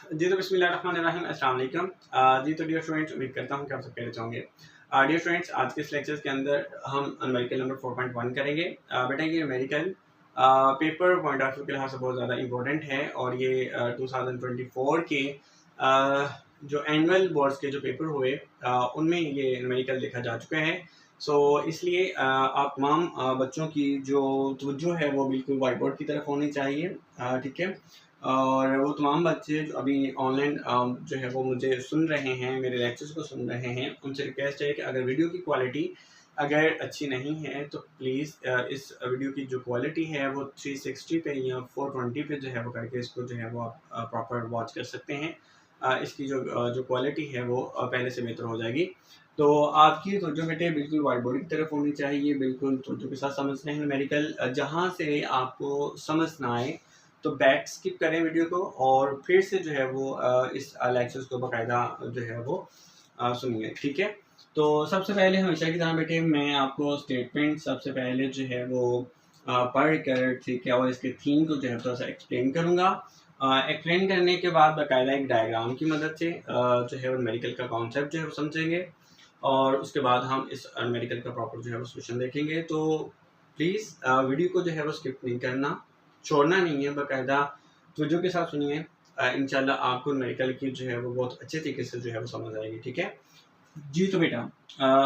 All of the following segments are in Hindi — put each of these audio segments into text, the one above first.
जी तो बिस्मिल्लाहिर्रहमानिर्रहीम अस्सलाम वालेकुम। जी तो डियर स्टूडेंट्स, उम्मीद करता हूँ कि आप सब कहना चाहोंगे। डियर स्टूडेंट्स, आज के इस लेक्चर के अंदर हम न्यूमेरिकल नंबर 4.1 करेंगे। बेटा ये numerical paper point of view के लिहाज से बहुत ज़्यादा इंपॉर्टेंट है और ये 2024 के जो एनुअल बोर्ड्स के जो पेपर हुए उनमें ये न्यूमेरिकल देखा जा चुका है। सो इसलिए आप तमाम बच्चों की जो तवज्जो है वो बिल्कुल वाइट बोर्ड की तरफ होनी चाहिए। ठीक है, और वो तमाम बच्चे जो अभी ऑनलाइन जो है वो मुझे सुन रहे हैं, मेरे लेक्चर्स को सुन रहे हैं, उनसे रिक्वेस्ट है कि अगर वीडियो की क्वालिटी अगर अच्छी नहीं है तो प्लीज़ इस वीडियो की जो क्वालिटी है वो 360 पे या 420 पे जो है वो करके इसको जो है वो आप प्रॉपर वॉच कर सकते हैं। इसकी जो क्वालिटी है वो पहले से बेहतर हो जाएगी। तो आपकी तवज्जो बेटे बिल्कुल वाइट बोर्ड की तरफ होनी चाहिए, बिल्कुल तवज्जो के साथ समझना है न्यूमेरिकल। जहाँ से आपको समझ ना आए तो बैक स्किप करें वीडियो को और फिर से जो है वो इस लेक्चर्स को बाकायदा जो है वो सुनिए। ठीक है, तो सबसे पहले हमेशा की तरह बेटे मैं आपको स्टेटमेंट सबसे पहले जो है वो पढ़ कर, ठीक है, और इसके थीम को जो है थोड़ा सा एक्सप्लेन करूँगा। एक्सप्लेन करने के बाद बाकायदा एक डायग्राम की मदद से जो है वो न्यूमेरिकल का कॉन्सेप्ट जो है वो समझेंगे और उसके बाद हम इस न्यूमेरिकल का प्रॉपर जो है वो सोल्यूशन देखेंगे। तो प्लीज़ वीडियो को जो है वो स्किप नहीं करना, छोड़ना नहीं है, बाकायदा तवज्जो के साथ सुनिए। इंशाल्लाह आपको न्यूमेरिकल की जो है वो बहुत अच्छे तरीके से जो है वो समझ आएगी। ठीक है जी, तो बेटा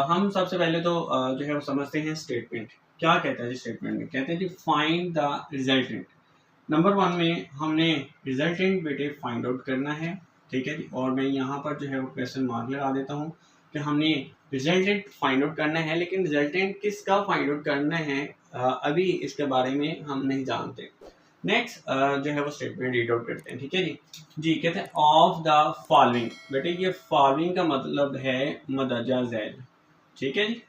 हम सबसे पहले तो जो है वो समझते हैं स्टेटमेंट क्या कहता है। जी स्टेटमेंट में कहते हैं जी फाइंड द रिजल्टेंट। नंबर 1 में हमने रिजल्टेंट बेटे फाइंड आउट करना है। ठीक है जी, और मैं यहाँ पर जो है वो क्वेश्चन मार्क लगा देता हूँ कि हमने रिजल्टेंट फाइंड आउट करना है, लेकिन रिजल्टेंट किसका फाइंड आउट करना है अभी इसके बारे में हम नहीं जानते। नेक्स्ट जो है वो स्टेटमेंट रीड आउट करते हैं। ठीक है जी जी कहते हैं ऑफ द फॉलोइंग। बेटे ये फॉलोइंग का मतलब है मदरजा झैल। ठीक है जी,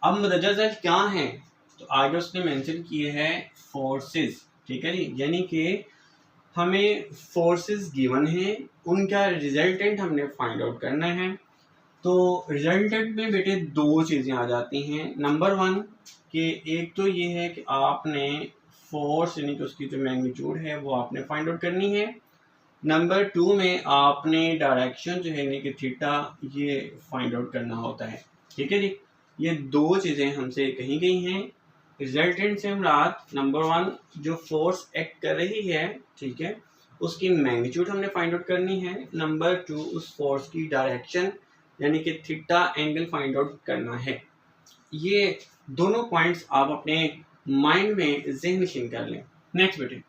अब मदरजा झैल क्या है तो आगे उसने मेंशन किए हैं फोर्सेस। ठीक है जी, यानी कि हमें फोर्सेस गिवन है, उनका रिजल्टेंट हमने फाइंड आउट करना है। तो रिजल्टेंट में बेटे दो चीज़ें आ जाती हैं। नंबर 1 कि एक तो ये है कि आपने फोर्स यानी कि उसकी जो मैग्नीट्यूड है वो आपने फाइंड आउट करनी है। नंबर 2 में आपने डायरेक्शन जो है यानी कि थीटा ये फाइंड आउट करना होता है। ठीक है जी, ये दो चीज़ें हमसे कही गई हैं। रिजल्टेंट से मुराद नंबर 1 जो फोर्स एक्ट कर रही है, ठीक है, उसकी मैग्नीट्यूड हमने फाइंड आउट करनी है। नंबर 2 उस फोर्स की डायरेक्शन यानी कि थीटा एंगल फाइंड आउट करना है। ये दोनों पॉइंट्स आप अपने माइंड में ज़हन नशीन कर लें। नेक्स्ट बेटे,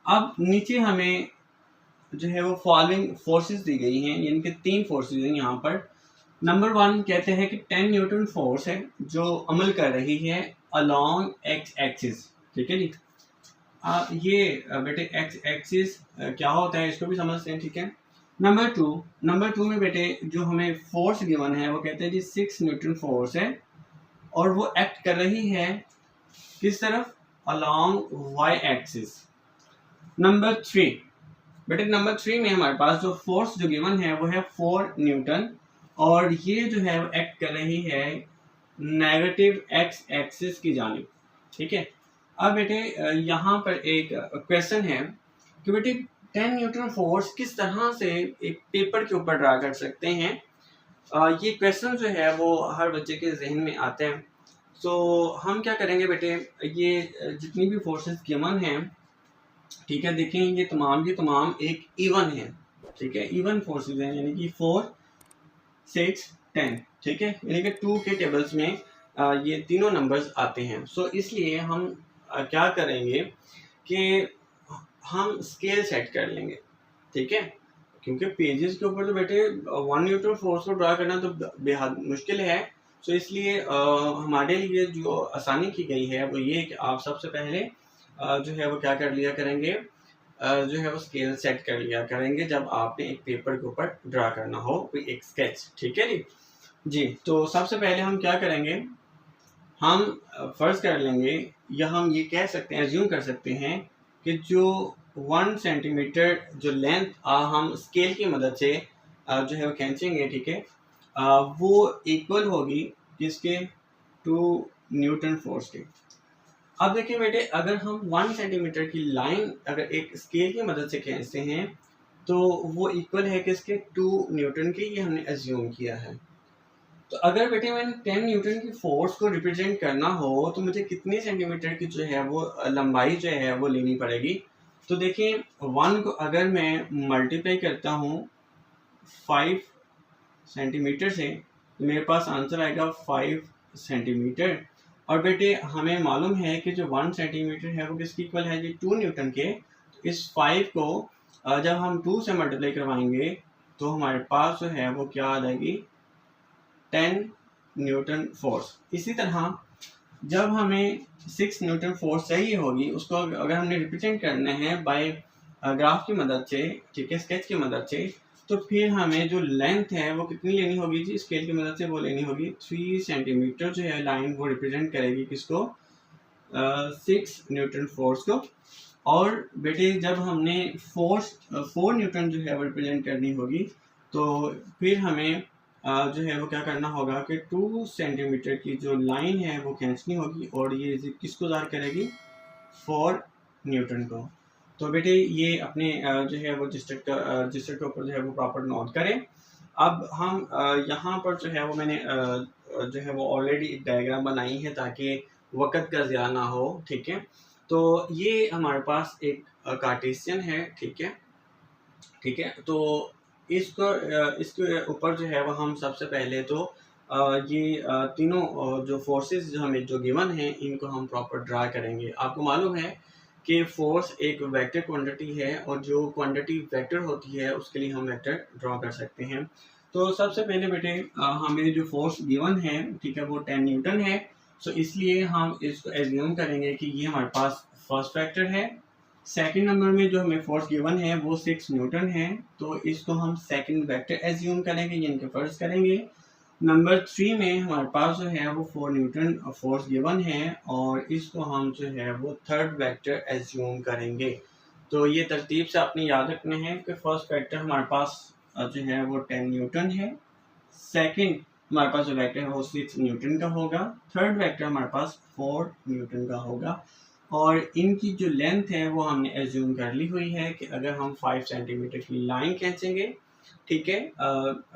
अब नीचे हमें जो है वो फॉलोइंग फोर्सेस दी गई हैं, यानी कि 3 फोर्सेस हैं यहाँ पर। नंबर 1 कहते हैं कि 10 न्यूटन फोर्स है जो अमल कर रही है अलोंग एक्स एक्सिस। ठीक है जी, ये बेटे एक्स एक्सिस क्या होता है इसको भी समझते हैं। ठीक है, नंबर टू में बेटे जो हमें फोर्स गिवन है वो कहते हैं जी 6 न्यूटन फोर्स है और वो एक्ट कर रही है किस तरफ, अलोंग वाई एक्सिस। नंबर 3 बेटे, नंबर 3 में हमारे पास जो फोर्स जो गिवन है वो है 4 न्यूटन और ये जो है वो एक्ट कर रही है नेगेटिव एक्स एक्सिस की जानिब। ठीक है, अब बेटे यहाँ पर एक क्वेश्चन है कि बेटे 10 न्यूटन फोर्स किस तरह से एक पेपर के ऊपर ड्रा कर सकते हैं। ये क्वेश्चन जो है वो हर बच्चे के जहन में आते हैं। सो हम क्या करेंगे बेटे, ये जितनी भी फोर्सेस गिवन हैं, ठीक है, देखें ये तमाम एक इवन है। ठीक है, इवन फोर्सेस हैं यानी कि 4 6 10। ठीक है, यानी कि 2 के टेबल्स में ये तीनों नंबर्स आते हैं। सो इसलिए हम क्या करेंगे कि हम स्केल सेट कर लेंगे। ठीक है, क्योंकि पेजेस के ऊपर तो बेटे 1 न्यूटन फोर्स को ड्रा करना तो बेहद मुश्किल है। सो इसलिए हमारे लिए जो आसानी की गई है वो ये कि आप सबसे पहले जो है वो क्या कर लिया करेंगे, जो है वो स्केल सेट कर लिया करेंगे जब आपने एक पेपर के ऊपर ड्रा करना हो कोई एक स्केच। ठीक है जी जी, तो सबसे पहले हम क्या करेंगे, हम फर्ज कर लेंगे या हम ये कह सकते हैं, एज्यूम कर सकते हैं कि जो 1 सेंटीमीटर जो लेंथ हम स्केल की मदद से जो है वो खींचेंगे, ठीक है, वो इक्वल होगी किसके, 2 न्यूटन फोर्स के। अब देखिए बेटे, अगर हम 1 सेंटीमीटर की लाइन अगर एक स्केल की मदद से खींचते हैं तो वो इक्वल है किसके, 2 न्यूटन के, ये हमने एज्यूम किया है। तो अगर बेटे मैंने 10 न्यूटन की फोर्स को रिप्रेजेंट करना हो तो मुझे कितने सेंटीमीटर की जो है वो लंबाई जो है वो लेनी पड़ेगी। तो देखिए 1 को अगर मैं मल्टीप्लाई करता हूँ 5 सेंटीमीटर से तो मेरे पास आंसर आएगा 5 सेंटीमीटर। और बेटे हमें मालूम है कि जो 1 सेंटीमीटर है वो किसकी इक्वल है, जी 2 न्यूटन के। तो इस 5 को जब हम 2 से मल्टीप्लाई करवाएंगे तो हमारे पास जो है वो क्या आ जाएगी, 10 न्यूटन फोर्स। इसी तरह जब हमें 6 न्यूटन फोर्स चाहिए होगी, उसको अगर हमने रिप्रेजेंट करना है बाय ग्राफ की मदद से, ठीक है, स्केच की मदद से, तो फिर हमें जो लेंथ है वो कितनी लेनी होगी जी, स्केल की मदद से वो लेनी होगी 3 सेंटीमीटर जो है लाइन वो रिप्रेजेंट करेगी किसको, 6 न्यूटन फोर्स को। और बेटे जब हमने फोर्स 4 न्यूटन जो है वो रिप्रेजेंट करनी होगी तो फिर हमें जो है वो क्या करना होगा कि 2 सेंटीमीटर की जो लाइन है वो खींचनी होगी और ये किसको ज़ाहिर करेगी, 4 न्यूटन को। तो बेटे ये अपने जो है वो रजिस्टर के ऊपर जो है वो प्रॉपर नोट करें। अब हम यहाँ पर जो है वो मैंने जो है वो ऑलरेडी एक डायग्राम बनाई है ताकि वक़्त का ज़िया ना हो, ठीक है। तो ये हमारे पास एक कार्टेशियन है, ठीक है, ठीक है। तो इसको इसके ऊपर जो है वो हम सबसे पहले तो ये तीनों जो फोर्सेस जो हमें जो गिवन हैं इनको हम प्रॉपर ड्रा करेंगे। आपको मालूम है कि फोर्स एक वेक्टर क्वांटिटी है और जो क्वांटिटी वेक्टर होती है उसके लिए हम वेक्टर ड्रा कर सकते हैं। तो सबसे पहले बेटे हमें जो फोर्स गिवन है, ठीक है, वो 10 न्यूटन है। सो इसलिए हम इसको एज्यूम करेंगे कि ये हमारे पास फर्स्ट वेक्टर है। सेकंड नंबर में जो हमें फोर्स गिवन है वो 6 न्यूटन है, तो इसको हम सेकंड वेक्टर एज्यूम करेंगे, यानी कि फर्स्ट करेंगे। नंबर 3 में हमारे पास जो है वो 4 न्यूटन फोर्स गिवन है और इसको हम जो है वो थर्ड वेक्टर एज्यूम करेंगे। तो ये तरतीब से आपने याद रखना है कि फर्स्ट वेक्टर हमारे पास जो है वो 10 न्यूटन है, सेकंड हमारे पास जो वेक्टर है वो 6 न्यूटन का होगा, थर्ड वेक्टर हमारे पास 4 न्यूटन का होगा। और इनकी जो लेंथ है वो हमने एज्यूम कर ली हुई है कि अगर हम 5 सेंटीमीटर की लाइन खींचेंगे, ठीक है,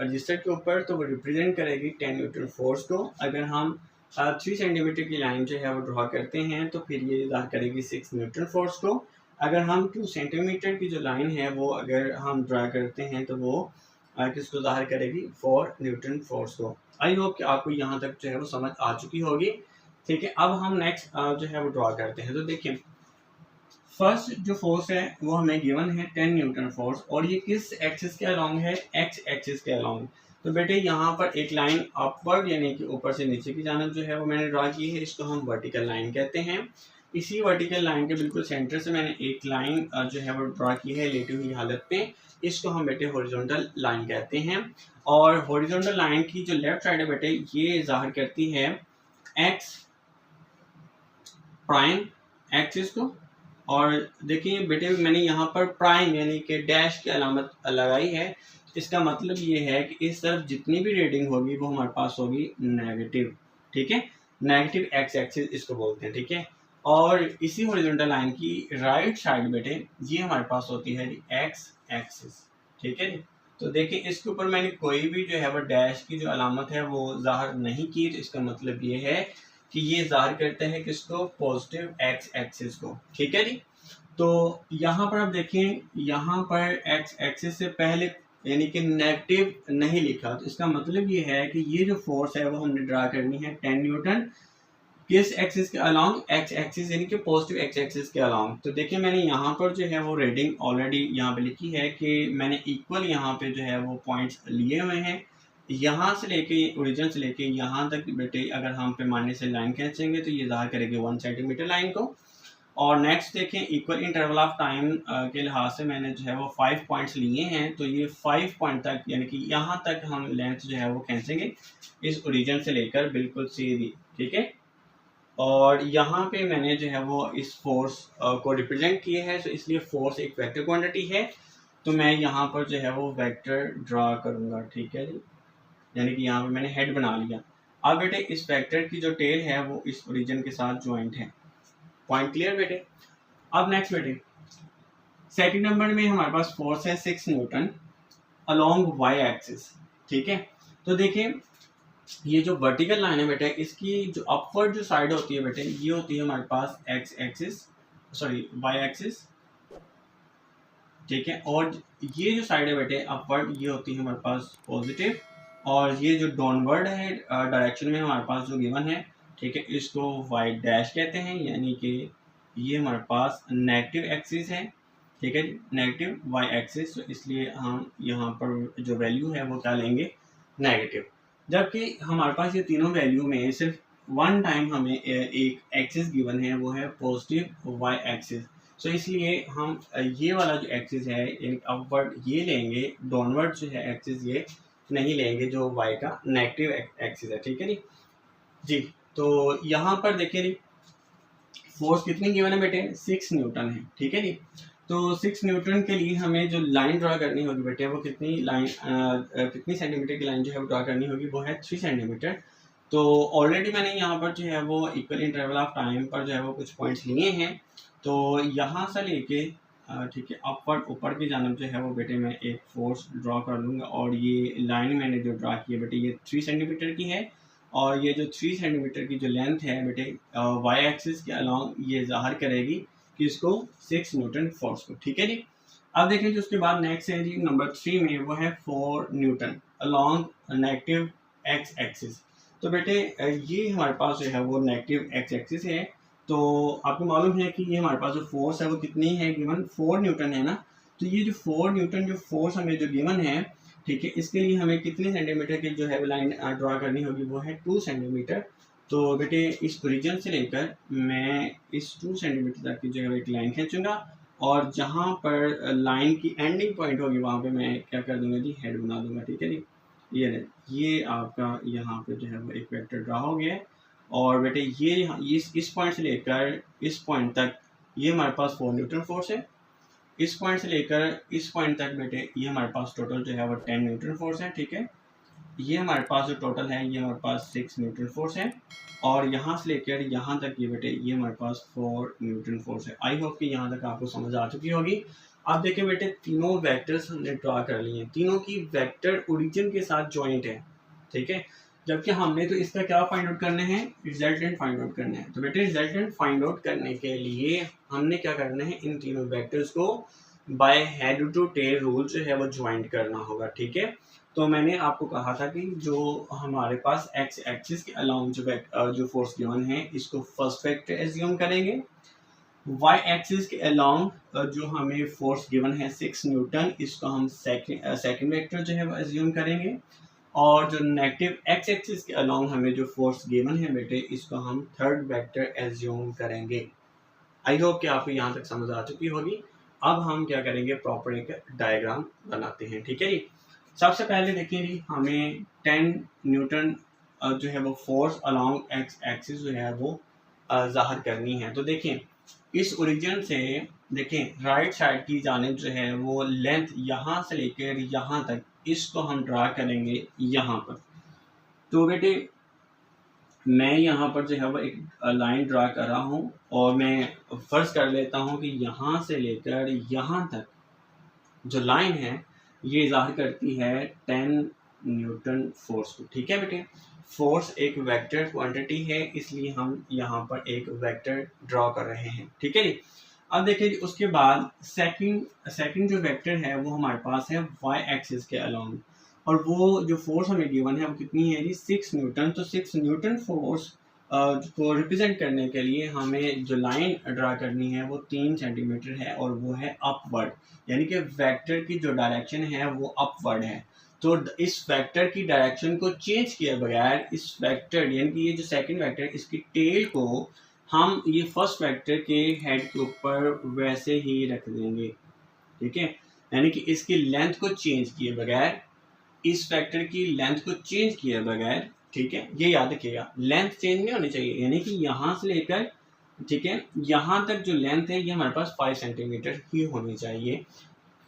रजिस्टर के ऊपर, तो वो रिप्रेजेंट करेगी 10 न्यूटन फोर्स को। अगर हम 3 सेंटीमीटर की लाइन जो है वो ड्रॉ करते हैं तो फिर ये ज़ाहिर करेगी 6 न्यूटन फोर्स को। अगर हम 2 सेंटीमीटर की जो लाइन है वो अगर हम ड्रा करते हैं तो वो किसको ज़ाहिर करेगी, 4 न्यूटन फोर्स को। आई होप कि आपको यहाँ तक जो है वो समझ आ चुकी होगी, ठीक है। अब हम नेक्स्ट जो है वो ड्रॉ करते हैं। तो देखिए फर्स्ट जो फोर्स है वो हमें गिवन है 10 न्यूटन फोर्स और ये किस एक्सिस के अलोंग है, एक्स एक्सिस के अलोंग। तो बेटे यहाँ पर एक लाइन अपवर्ड यानी कि ऊपर से नीचे की जानब जो है वो मैंने ड्रा की है, इसको हम वर्टिकल लाइन कहते हैं। इसी वर्टिकल लाइन के बिल्कुल सेंटर से मैंने एक लाइन जो है वो ड्रा की है लेटी हुई हालत में, इसको हम बेटे हॉरिजॉन्टल लाइन कहते हैं। और हॉरिजॉन्टल लाइन की जो लेफ्ट साइड है बेटे ये जाहिर करती है एक्स प्राइम एक्सिस को। और देखिए बेटे मैंने यहाँ पर प्राइम यानी कि डैश की अलामत लगाई है, इसका मतलब ये है कि इस तरफ जितनी भी रीडिंग होगी वो हमारे पास होगी नेगेटिव, ठीक है, नेगेटिव एक्स एक्सिस इसको बोलते हैं, ठीक है। और इसी हॉरिजॉन्टल लाइन की राइट साइड बेटे ये हमारे पास होती है एक्स एक्सिस, ठीक है। तो देखिए इसके ऊपर मैंने कोई भी जो है वो डैश की जो अलामत है वो जाहिर नहीं की, तो इसका मतलब ये है कि ये जाहिर करते हैं किसको, पॉजिटिव एक्स एक्सिस को, ठीक है जी। तो यहाँ पर आप देखें, यहाँ पर एक्स एक्सिस से पहले यानी कि नेगेटिव नहीं लिखा, तो इसका मतलब ये है कि ये जो फोर्स है वो हमने ड्रा करनी है 10 न्यूटन किस एक्सिस के अलोंग, एक्स एक्सिस यानी कि पॉजिटिव एक्स एक्सिस के अलोंग। तो देखिए मैंने यहाँ पर जो है वो रीडिंग ऑलरेडी यहाँ पे लिखी है कि मैंने इक्वल यहाँ पे जो है वो पॉइंट्स लिए हुए हैं, यहाँ से लेके ओरिजिन से लेके यहाँ तक बेटे अगर हम पैमाने से लाइन खींचेंगे तो ये ज़ाहिर करेंगे 1 सेंटीमीटर लाइन को। और नेक्स्ट देखें इक्वल इंटरवल ऑफ टाइम के लिहाज से मैंने जो है वो 5 पॉइंट्स लिए हैं, तो ये 5 पॉइंट तक यानी कि यहाँ तक हम लेंथ जो है वो खींचेंगे इस ओरिजिन से लेकर बिल्कुल सीधी, ठीक है। और यहाँ पे मैंने जो है वो इस फोर्स को रिप्रेजेंट किया है, तो इसलिए फोर्स एक वेक्टर क्वांटिटी है, तो मैं यहाँ पर जो है वो वेक्टर ड्रा करूँगा, ठीक है जी। यानी कि यहाँ पे मैंने हेड बना लिया। अब बेटे इस वेक्टर की जो टेल है वो इस ओरिजिन के साथ ज्वाइंट है। पॉइंट क्लियर बेटे। अब नेक्स्ट बेटे सेकंड नंबर में हमारे पास फोर्स है 6 न्यूटन अलोंग वाई एक्सिस, ठीक है। तो देखिए ये जो वर्टिकल लाइन है बेटे, इसकी जो अपवर्ड जो साइड होती है बेटे, ये होती है हमारे पास x axis, sorry y axis, ठीक है। और ये जो साइड है बेटे अपवर्ड, ये होती है हमारे पास पॉजिटिव, और ये जो डाउनवर्ड है डायरेक्शन में हमारे पास जो गिवन है, ठीक है, इसको वाई डैश कहते हैं, यानी कि ये हमारे पास नेगेटिव एक्सिस है, ठीक है, नेगेटिव वाई एक्सिस। तो इसलिए हम यहाँ पर जो वैल्यू है वो क्या लेंगे, नेगेटिव। जबकि हमारे पास ये तीनों वैल्यू में सिर्फ वन टाइम हमें एक एक्सिस गिवन है, वो है पॉजिटिव वाई एक्सिस। सो इसलिए हम ये वाला जो एक्सिस है यानी अपवर्ड ये लेंगे, डाउनवर्ड जो है एक्सिस ये नहीं लेंगे, जो वाई का नेगेटिव एक्सिस है, ठीक है जी। जी तो यहाँ पर देखिए जी, फोर्स कितनी गिवन है बेटे, 6 न्यूटन है, ठीक है जी। तो 6 न्यूटन के लिए हमें जो लाइन ड्रा करनी होगी बेटे, वो कितनी लाइन कितनी सेंटीमीटर की लाइन जो है वो ड्रा करनी होगी, वो है 3 सेंटीमीटर। तो ऑलरेडी मैंने यहाँ पर जो है वो इक्वल इंटरवल ऑफ टाइम पर जो है वो कुछ पॉइंट्स लिए हैं। तो यहाँ से लेके ठीक है अपवर्ड ऊपर की जानब जो है वो बेटे मैं एक फोर्स ड्रा कर लूँगा, और ये लाइन मैंने जो ड्रा की है बेटे ये 3 सेंटीमीटर की है, और ये जो 3 सेंटीमीटर की जो लेंथ है बेटे वाई एक्सिस के अलॉन्ग ये ज़ाहिर करेगी कि इसको 6 न्यूटन फोर्स को, ठीक है जी। अब देखें जो उसके बाद नेक्स्ट है जी नंबर 3 में, वो है 4 Newton along negative x axis. तो बेटे ये हमारे पास जो है वो नेगेटिव एक्स एक्सिस है। तो आपको मालूम है कि ये हमारे पास जो फोर्स है वो कितनी है गिवन, 4 न्यूटन है ना। तो ये जो 4 न्यूटन जो फोर्स हमें जो गिवन है, ठीक है, इसके लिए हमें कितने सेंटीमीटर की जो है लाइन ड्रा करनी होगी, वो है 2 सेंटीमीटर। तो बेटे इस ओरिजिन से लेकर मैं इस 2 सेंटीमीटर तक की जो है एक लाइन खींचूंगा, और जहाँ पर लाइन की एंडिंग पॉइंट होगी वहाँ पे मैं क्या कर दूंगा जी, हेड बना दूंगा, ठीक है जी। ये आपका यहाँ पे जो है वो एक वेक्टर ड्रा हो गया है। और बेटे ये इस पॉइंट से लेकर इस पॉइंट तक ये हमारे पास 4 न्यूटन फोर्स है। इस पॉइंट से लेकर इस पॉइंट तक बेटे ये हमारे पास टोटल जो है वो 10 न्यूटन फोर्स है, ठीक है। ये हमारे पास जो टोटल है ये हमारे पास 6 न्यूटन फोर्स है, और यहाँ से लेकर यहाँ तक ये बेटे ये हमारे पास 4 न्यूटन फोर्स है। आई होप कि यहाँ तक आपको समझ आ चुकी होगी। अब देखिए बेटे तीनों वेक्टर्स हमने ड्रा कर लिए हैं, तीनों की वेक्टर ओरिजिन के साथ जॉइंट है, ठीक है। जबकि हमने तो इसका क्या फाइंड आउट करने हैं, रिजल्टेंट फाइंड आउट करने हैं। तो बेटे रिजल्टेंट फाइंड आउट करने के लिए हमने क्या करना है, इन तीनों वेक्टर्स को by head to tail rule जो है वो ज्वाइंट करना होगा, ठीक है। तो मैंने आपको कहा था कि जो हमारे पास एक्स एक्सिस के अलाउंग जो फोर्स गिवन है इसको फर्स्ट वेक्टर एज्यूम करेंगे, वाई एक्सिस के अलाउंग जो हमें फोर्स गिवन है 6 न्यूटन, इसको हम सेकंड वेक्टर जो है वो एज्यूम करेंगे, और जो नेगेटिव एक्स एक्सिस के अलाउंग हमें जो फोर्स गिवन है बेटे इसको हम थर्ड वेक्टर एज्यूम करेंगे। आई होप कि आपको यहाँ तक समझ आ चुकी होगी। अब हम क्या करेंगे, प्रॉपर एक डायग्राम बनाते हैं, ठीक है जी। सबसे पहले देखिए जी हमें 10 न्यूटन जो है वो फोर्स अलोंग एक्स एक्सिस जो है वो ज़ाहिर करनी है। तो देखें इस ओरिजिन से देखें राइट साइड की जानिब जो है वो लेंथ यहाँ से लेकर यहाँ तक इसको हम ड्रा करेंगे यहाँ पर। तो बेटे मैं यहाँ पर जो है वो एक लाइन ड्रा कर रहा हूँ, और मैं फर्ज कर लेता हूँ कि यहाँ से लेकर यहाँ तक जो लाइन है ये ज़ाहिर करती है 10 न्यूटन फोर्स को, ठीक है बेटे। फोर्स एक वेक्टर क्वांटिटी है, इसलिए हम यहाँ पर एक वेक्टर ड्रॉ कर रहे हैं, ठीक है जी। अब देखिए जी उसके बाद सेकंड जो वेक्टर है वो हमारे पास है वाई एक्सिस के अलोंग, और वो जो फोर्स हमें गिवन है वो कितनी है जी, 6 न्यूटन। तो 6 न्यूटन फोर्स को रिप्रेजेंट करने के लिए हमें जो लाइन ड्रा करनी है वो 3 सेंटीमीटर है, और वो है अपवर्ड, यानी कि वेक्टर की जो डायरेक्शन है वो अपवर्ड है। तो इस वेक्टर की डायरेक्शन को चेंज किए बगैर इस वेक्टर यानी कि ये जो सेकंड वेक्टर इसकी टेल को हम ये फर्स्ट वेक्टर के हेड के ऊपर वैसे ही रख देंगे, ठीक है। यानी कि इसकी लेंथ को चेंज किए बगैर, इस वेक्टर की लेंथ को चेंज किए बगैर, ठीक है, ये याद रखिएगा लेंथ चेंज नहीं होनी चाहिए, यानी कि यहाँ से लेकर ठीक है यहाँ तक जो लेंथ है ये हमारे पास 5 सेंटीमीटर ही होनी चाहिए,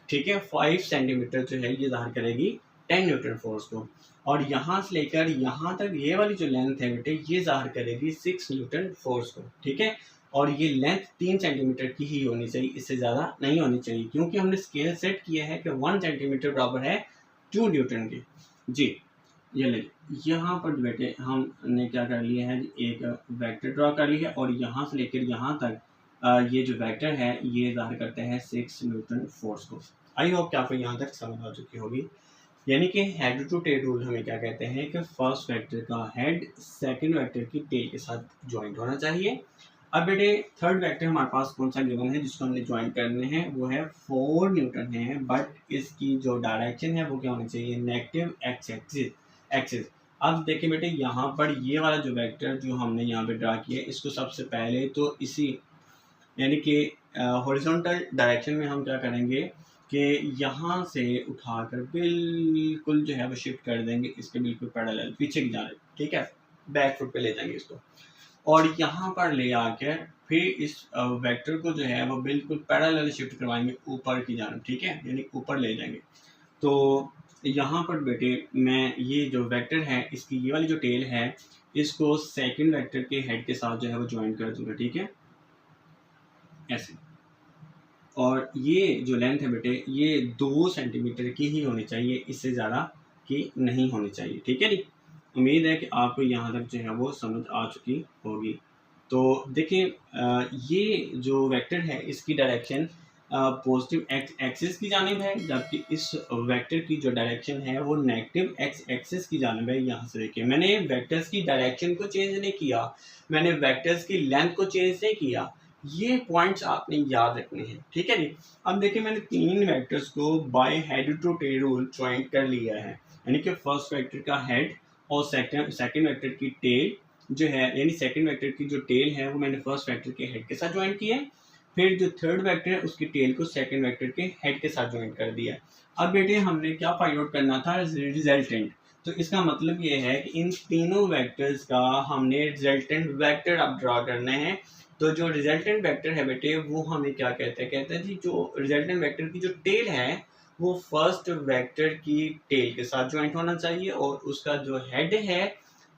ठीक है। 5 सेंटीमीटर जो है ये ज़ाहिर करेगी 10 न्यूटन फोर्स को, और यहाँ से लेकर यहाँ तक ये वाली जो लेंथ है बेटे ये ज़ाहिर करेगी 6 न्यूटन फोर्स को, ठीक है। और ये लेंथ 3 सेंटीमीटर की ही होनी चाहिए, इससे ज़्यादा नहीं होनी चाहिए, क्योंकि हमने स्केल सेट किया है कि 1 सेंटीमीटर बराबर है 2 न्यूटन के। जी ये ले यहाँ पर बेटे हमने क्या कर लिया है, एक वेक्टर ड्रॉ कर लिया है और यहाँ से लेकर यहाँ तक ये जो वेक्टर है ये ज़ाहिर करते हैं 6 न्यूटन फोर्स को। आई होप कि आपको यहाँ तक समझ आ चुकी होगी। यानी कि हेड टू टेल रूल हमें क्या कहते हैं कि फर्स्ट वेक्टर का हेड सेकंड वेक्टर की टेल के साथ ज्वाइंट होना चाहिए। अब बेटे थर्ड वेक्टर हमारे पास कौन सा गिवन है जिसको हमने ज्वाइंट करने हैं, वो है 4 न्यूटन है, बट इसकी जो डायरेक्शन है वो क्या होनी चाहिए, नेगेटिव एक्स एक्सिस। अब देखिए बेटे यहाँ पर ये वाला जो वेक्टर जो हमने यहाँ पे ड्रा किया है इसको सबसे पहले तो इसी यानी कि हॉरिजॉन्टल डायरेक्शन में हम क्या करेंगे कि यहाँ से उठाकर बिल्कुल जो है वो शिफ्ट कर देंगे इसके बिल्कुल पैरेलल पीछे की जाने, ठीक है, बैक फुट पे ले जाएंगे इसको और यहाँ पर ले आकर फिर इस वेक्टर को जो है वो बिल्कुल पैरेलल शिफ्ट करवाएंगे ऊपर की जाने, ठीक है, यानी ऊपर ले जाएंगे। तो यहाँ पर बेटे मैं ये जो वेक्टर है इसकी ये वाली जो टेल है इसको सेकंड वेक्टर के हेड के साथ जो है वो ज्वाइन कर दूंगा, ठीक है, ऐसे। और ये जो लेंथ है बेटे ये 2 सेंटीमीटर की ही होनी चाहिए, इससे ज़्यादा की नहीं होनी चाहिए, ठीक है जी। उम्मीद है कि आपको यहाँ तक जो है वो समझ आ चुकी होगी। तो देखिए ये जो वेक्टर है इसकी डायरेक्शन पॉजिटिव एक्स एक्सिस की जानिब है, जबकि इस वेक्टर की जो डायरेक्शन है वो नेगेटिव एक्स एक्सिस की जानिब है। यहाँ से देखिए मैंने वेक्टर्स की डायरेक्शन को चेंज नहीं किया, मैंने वेक्टर्स की लेंथ को चेंज नहीं किया, ये पॉइंट्स आपने याद रखने हैं, ठीक है जी। अब देखिए मैंने 3 वेक्टर्स को by head to tail rule joint कर लिया है, यानी कि फर्स्ट वेक्टर का हेड और सेकंड वेक्टर की टेल जो है, यानी सेकंड वेक्टर की जो टेल है वो मैंने फर्स्ट वेक्टर के हेड के साथ ज्वाइन किया है, फिर जो थर्ड वेक्टर है उसकी टेल को सेकंड वेक्टर के हेड के साथ ज्वाइन कर दिया। अब बेटे हमने क्या फाइंड आउट करना था, रिजल्टेंट। तो इसका मतलब ये है कि इन तीनों वेक्टर्स का हमने रिजल्टेंट वेक्टर अब ड्रा करने हैं। तो जो रिजल्टेंट वेक्टर है बेटे वो हमें क्या कहते हैं जी, जो रिजल्टेंट वेक्टर की जो टेल है वो फर्स्ट वेक्टर की टेल के साथ ज्वाइंट होना चाहिए और उसका जो हेड है,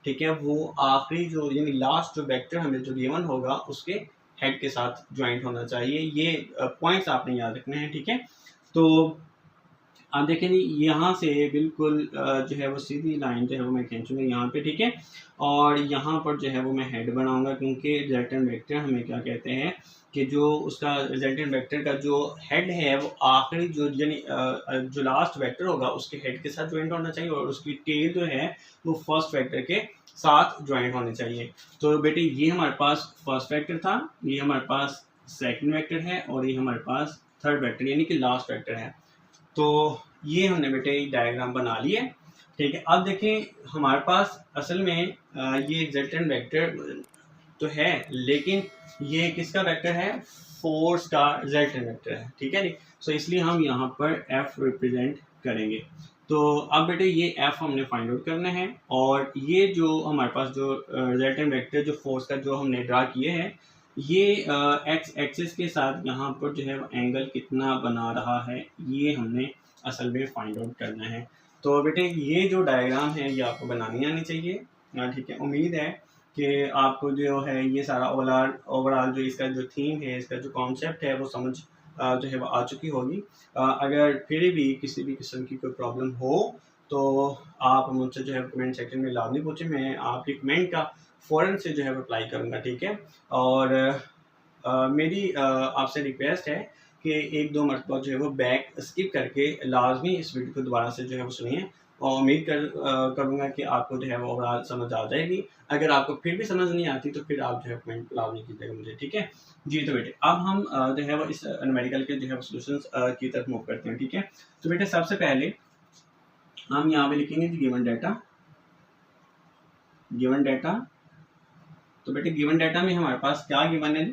ठीक है, वो आखिरी जो यानी लास्ट जो वेक्टर हमें जो गिवन होगा उसके हेड के साथ ज्वाइंट होना चाहिए। ये पॉइंट्स आपने याद रखने हैं, ठीक है। तो आप देखें यहाँ से बिल्कुल जो है वो सीधी लाइन जो है वो मैं खींचूंगा यहाँ पे, ठीक है, और यहाँ पर जो है वो मैं हेड बनाऊंगा, क्योंकि रिजल्टेंट वेक्टर हमें क्या कहते हैं कि जो उसका रिजल्टेंट वेक्टर का जो हेड है वो आखिरी जो यानी जो लास्ट वेक्टर होगा उसके हेड के साथ ज्वाइंट होना चाहिए और उसकी टेल जो है वो फर्स्ट वेक्टर के साथ ज्वाइंट होनी चाहिए। तो बेटे ये हमारे पास फर्स्ट वेक्टर था, ये हमारे पास सेकेंड वेक्टर है और ये हमारे पास थर्ड वेक्टर यानी कि लास्ट वेक्टर है। तो ये हमने बेटे डायग्राम बना लिए, ठीक है। अब देखें हमारे पास असल में ये रिजल्टेंट वेक्टर तो है, लेकिन ये किसका वेक्टर है, फोर्स का रिजल्टेंट वेक्टर है, ठीक है जी। सो इसलिए हम यहाँ पर एफ रिप्रेजेंट करेंगे। तो अब बेटे ये एफ हमने फाइंड आउट करना है और ये जो हमारे पास जो रिजल्टेंट वेक्टर जो फोर्स का जो हमने ड्रा किए हैं ये एक्स एक्सिस के साथ यहाँ पर जो है एंगल कितना बना रहा है ये हमने असल में फाइंड आउट करना है। तो बेटे ये जो डायग्राम है ये आपको बनानी आनी चाहिए, ठीक है। उम्मीद है कि आपको जो है ये सारा ओवरऑल जो इसका जो थीम है, इसका जो कॉन्सेप्ट है वो समझ जो है वो आ चुकी होगी। अगर फिर भी किसी भी किस्म की कोई प्रॉब्लम हो तो आप मुझसे जो है कमेंट सेक्शन में लाजमी पूछें, मैं आपकी कमेंट का फ़ौरन से जो है रिप्लाई करूँगा, ठीक है। और मेरी आपसे रिक्वेस्ट है कि 1-2 मरतबा जो है वो बैक स्किप करके लाजमी इस वीडियो को दोबारा से जो है वो सुनिए और उम्मीद करूँगा कि आपको जो है वो ओवरऑल समझ आ जाएगी। अगर आपको फिर भी समझ नहीं आती तो फिर आप जो है कमेंट लाजमी कीजिएगा मुझे, ठीक है जी। तो बेटे अब हम जो है वो इस न्यूमेरिकल के जो है सॉल्यूशंस की तरफ मूव करते हैं, ठीक है। तो बेटे सबसे पहले हम यहाँ पे लिखेंगे गिवन डाटा। तो बेटे गिवन डाटा में हमारे पास क्या गिवन है,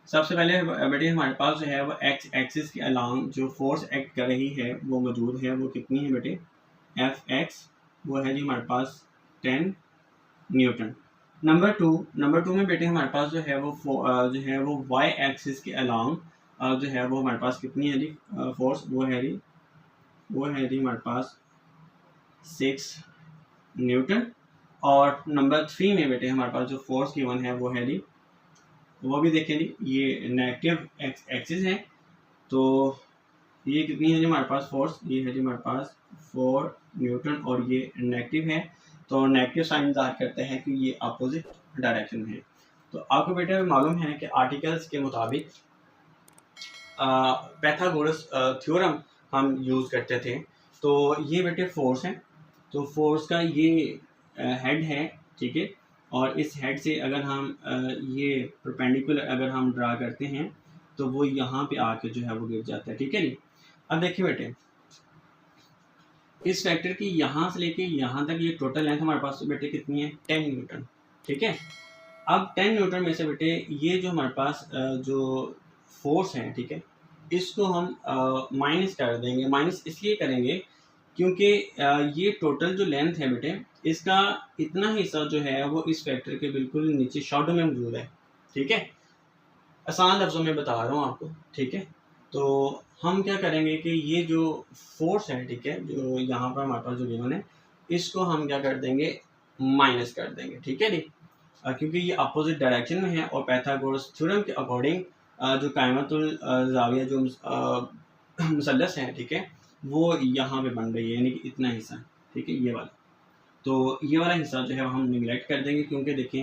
सबसे पहले बेटे हमारे पास जो है वो एक्स एक्सिस के अलोंग जो फोर्स एक्ट कर रही है वो मौजूद है, वो कितनी है बेटे, एफ एक्स, वो है जी हमारे पास 10 न्यूटन। नंबर टू में बेटे हमारे पास जो है वो वाई एक्सिस के अलोंग जो है वो हमारे पास कितनी है जी फोर्स, वो है जी हमारे पास 6 न्यूटन। और नंबर 3 में बेटे हमारे पास जो फोर्स गिवन है वो है जी वो भी देखें जी, ये नेगेटिव एक्सिस है, तो ये कितनी है जी हमारे पास फोर्स, ये है जी हमारे पास 4 न्यूटन और ये नेगेटिव है, तो नेगेटिव साइन ज़ाहिर करते हैं कि ये अपोजिट डायरेक्शन में है। तो आपको बेटा मालूम है कि आर्टिकल्स के मुताबिक पैथागोरस थ्योरम हम यूज़ करते थे। तो ये बेटे फोर्स है, तो फोर्स का ये हेड है, ठीक है, और इस हेड से अगर हम ये परपेंडिकुलर अगर हम ड्रा करते हैं तो वो यहाँ पे आके जो है वो गिर जाता है, ठीक है जी। अब देखिए बेटे, इस फैक्टर की यहाँ से लेके यहाँ तक ये टोटल लेंथ हमारे पास बेटे कितनी है, 10 न्यूटन, ठीक है। अब 10 न्यूटन में से बेटे ये जो हमारे पास जो फोर्स है, ठीक है, इसको हम माइनस कर देंगे। माइनस इसलिए करेंगे क्योंकि ये टोटल जो लेंथ है बेटे, इसका इतना हिस्सा जो है वो इस फैक्टर के बिल्कुल नीचे शॉर्ट में मौजूद है, ठीक है। आसान लफ्ज़ों में बता रहा हूँ आपको, ठीक है। तो हम क्या करेंगे कि ये जो फोर्स है, ठीक है, जो यहाँ पर हमारे पास जो गिवन है, इसको हम क्या कर देंगे, माइनस कर देंगे, ठीक है जी। क्योंकि ये अपोजिट डायरेक्शन में है और पैथागोरस थ्योरम के अकॉर्डिंग जो कायमतुल ज़ाविया जो मुसल्लस है, ठीक है, वो यहाँ पे बन रही है, यानी कि इतना हिस्सा, ठीक है, ये वाला। तो ये वाला हिस्सा जो है हम निगलेक्ट कर देंगे, क्योंकि देखें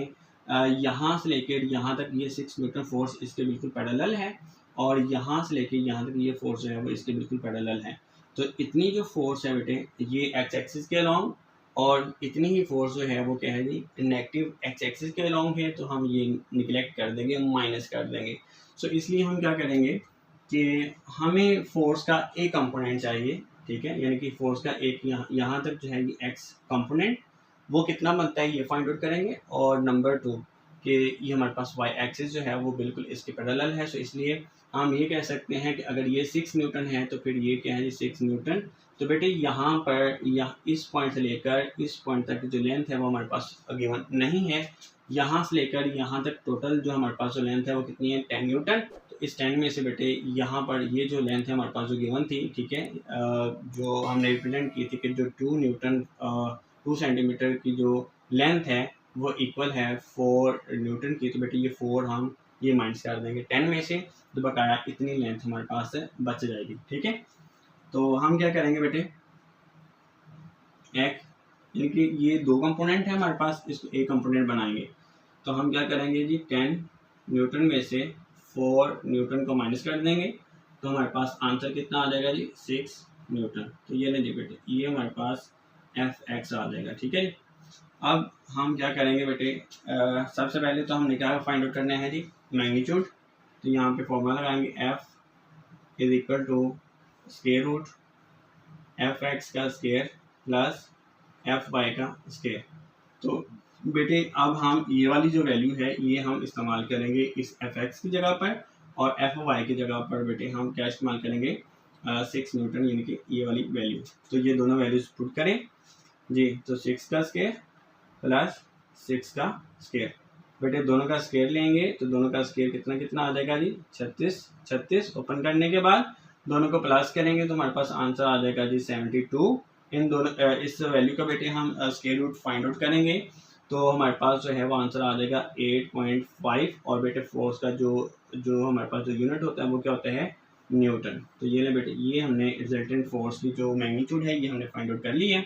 यहाँ से लेकर यहाँ तक ये 6 न्यूटन फोर्स इसके बिल्कुल पैरेलल है, और यहाँ से लेकर यहाँ तक ये फोर्स जो है वो इसके बिल्कुल पैरेलल है। तो इतनी जो फोर्स है बेटे ये एक्स एक्सिस के अलॉन्ग, और इतनी ही फोर्स जो है वो क्या है जी, नेगेटिव एक्स एक्सिस के अलॉन्ग है, तो हम ये निगलेक्ट कर देंगे, माइनस कर देंगे। सो इसलिए हम क्या करेंगे कि हमें फोर्स का एक कंपोनेंट चाहिए, ठीक है, यानी कि फोर्स का एक यहाँ तक जो है ये एक्स कंपोनेंट, वो कितना बनता है ये फाइंड आउट करेंगे। और नंबर 2 कि ये हमारे पास वाई एक्सिस जो है वो बिल्कुल इसके पैरेलल है, सो इसलिए हम ये कह सकते हैं कि अगर ये 6 न्यूटन है तो फिर ये क्या है, 6 न्यूटन। तो बेटे यहाँ पर इस पॉइंट से लेकर इस पॉइंट तक जो लेंथ है वो हमारे पास गिवन नहीं है। यहाँ से लेकर यहाँ तक टोटल जो हमारे पास जो लेंथ है वो कितनी है, 10 न्यूटन। तो इस 10 में से बेटे यहाँ पर ये जो लेंथ है हमारे पास जो गिवन थी, ठीक है, जो हमने रिप्रेजेंट की थी कि जो 2 न्यूटन 2 सेंटीमीटर की जो लेंथ है वो इक्वल है 4 न्यूटन की। तो बेटे ये 4 हम ये माइनस कर देंगे 10 में से, तो बकाया इतनी लेंथ हमारे पास बच जाएगी, ठीक है। तो हम क्या करेंगे बेटे, एक यानी कि ये 2 कंपोनेंट है हमारे पास, इसको एक कंपोनेंट बनाएंगे। तो हम क्या करेंगे जी, 10 न्यूटन में से 4 न्यूटन को माइनस कर देंगे, तो हमारे पास आंसर कितना आ जाएगा जी, 6 न्यूटन। तो ये नहीं जी बेटे, ये हमारे पास एफ एक्स आ जाएगा, ठीक है जी। अब हम क्या करेंगे बेटे, सबसे पहले तो हमने क्या फाइंड आउट करना है जी, मैग्नीट्यूड। तो यहाँ पे फॉर्मूला लगाएंगे, F is equal to square root F X का स्क्वायर प्लस एफ वाई का स्क्वायर। तो बेटे अब हम ये वाली जो वैल्यू है ये हम इस्तेमाल करेंगे इस एफ एक्स की जगह पर, और एफ वाई की जगह पर बेटे हम क्या इस्तेमाल करेंगे, 6 न्यूटन, यानी कि ये वाली वैल्यू। तो ये दोनों वैल्यूज पुट करें जी, तो 6 का स्क्वायर प्लस 6 का स्क्वायर। बेटे दोनों का स्क्वायर लेंगे तो दोनों का स्क्वायर कितना कितना आ जाएगा जी, 36। 36 ओपन करने के बाद दोनों को प्लस करेंगे तो हमारे पास आंसर आ जाएगा जी 72। इन दोनों इस वैल्यू का बेटे हम स्क्वायर रूट फाइंड आउट करेंगे, तो हमारे पास जो है वो आंसर आ जाएगा 8.5। और बेटे फोर्स का जो जो हमारे पास जो यूनिट होता है वो क्या होता है, न्यूटन। तो ये ले बेटे, ये हमने रिजल्टेंट फोर्स की जो मैग्नीट्यूड है ये हमने फाइंड आउट कर ली है।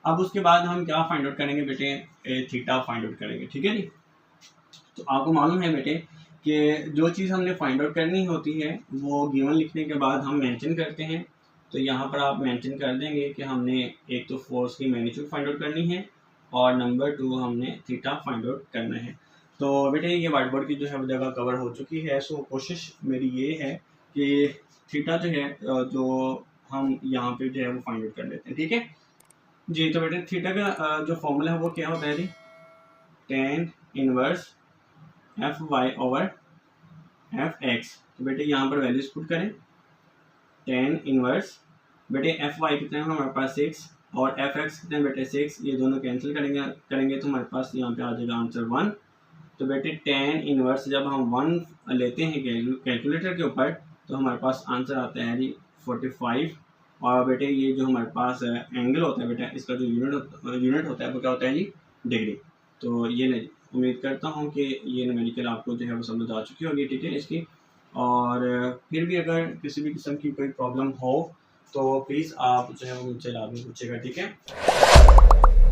अब उसके बाद हम क्या फाइंड आउट करेंगे बेटे, थीटा फाइंड आउट करेंगे, ठीक है जी। तो आपको मालूम है बेटे कि जो चीज़ हमने फाइंड आउट करनी होती है वो गिवन लिखने के बाद हम मेंशन करते हैं। तो यहाँ पर आप मेंशन कर देंगे कि हमने एक तो फोर्स की मैग्नीट्यूड फाइंड आउट करनी है, और नंबर 2 हमने थीटा फाइंड आउट करना है। तो बेटे ये व्हाइट बोर्ड की जो है वो जगह कवर हो चुकी है, सो कोशिश मेरी ये है कि थीटा जो है जो हम यहाँ पे जो है वो फाइंड आउट कर लेते हैं, ठीक है जी। तो बेटे थीटा का जो फॉर्मूला है वो क्या होता है जी, tan inverse F Y over F X. तो बेटे यहाँ पर वैल्यूज पुट करें, tan इनवर्स बेटे एफ वाई कितने हैं हमारे पास 6, और एफ एक्स कितने बेटे 6, ये दोनों कैंसिल करेंगे तो हमारे पास यहाँ पे आ जाएगा आंसर 1। तो बेटे tan इनवर्स जब हम 1 लेते हैं कैलकुलेटर के ऊपर तो हमारे पास आंसर आता है जी 45। और बेटे ये जो हमारे पास एंगल होता है बेटा, इसका जो यूनिट होता है वो क्या होता है जी, डिग्री। तो ये नहीं उम्मीद करता हूँ कि ये न्यूमेरिकल आपको जो है वो समझ आ चुकी होगी डिटेल इसकी। और फिर भी अगर किसी भी किस्म की कोई प्रॉब्लम हो तो प्लीज़ आप जो है वो मुझसे लाजमी पूछिएगा, ठीक है।